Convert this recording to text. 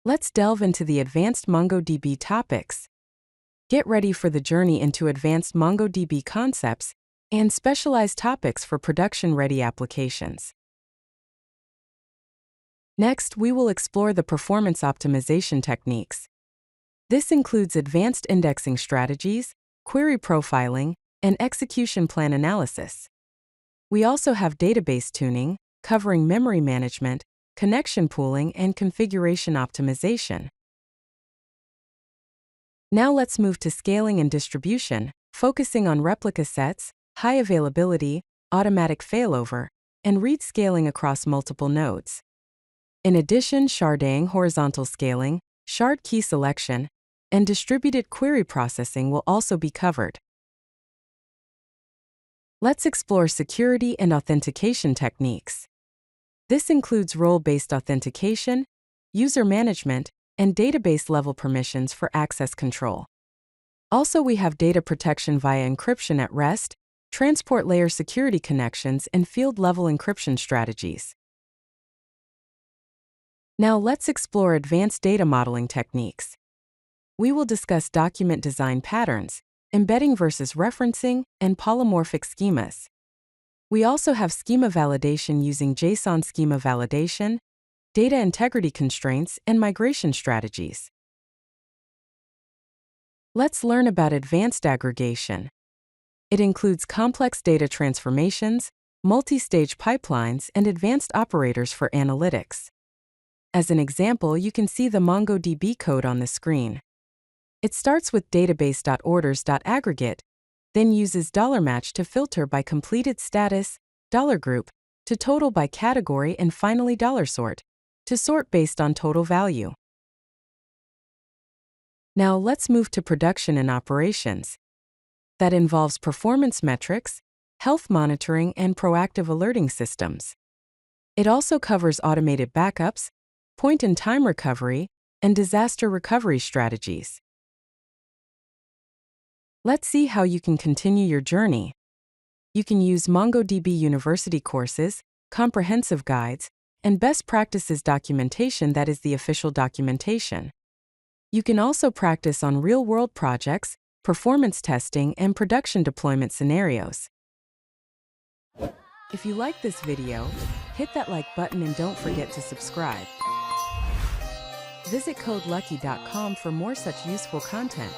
Let's delve into the advanced MongoDB topics. Get ready for the journey into advanced MongoDB concepts and specialized topics for production-ready applications. Next, we will explore the performance optimization techniques. This includes advanced indexing strategies, query profiling, and execution plan analysis. We also have database tuning, covering memory management, connection pooling, and configuration optimization. Now let's move to scaling and distribution, focusing on replica sets, high availability, automatic failover, and read scaling across multiple nodes. In addition, sharding, horizontal scaling, shard key selection, and distributed query processing will also be covered. Let's explore security and authentication techniques. This includes role-based authentication, user management, and database-level permissions for access control. Also, we have data protection via encryption at rest, transport layer security connections, and field-level encryption strategies. Now let's explore advanced data modeling techniques. We will discuss document design patterns, embedding versus referencing, and polymorphic schemas. We also have schema validation using JSON schema validation, data integrity constraints, and migration strategies. Let's learn about advanced aggregation. It includes complex data transformations, multi-stage pipelines, and advanced operators for analytics. As an example, you can see the MongoDB code on the screen. It starts with database.orders.aggregate, then uses $match to filter by completed status, $group, to total by category, and finally $sort, to sort based on total value. Now let's move to production and operations. That involves performance metrics, health monitoring, and proactive alerting systems. It also covers automated backups, point-in-time recovery, and disaster recovery strategies. Let's see how you can continue your journey. You can use MongoDB University courses, comprehensive guides, and best practices documentation that is the official documentation. You can also practice on real-world projects, performance testing, and production deployment scenarios. If you like this video, hit that like button and don't forget to subscribe. Visit CodeLucky.com for more such useful content.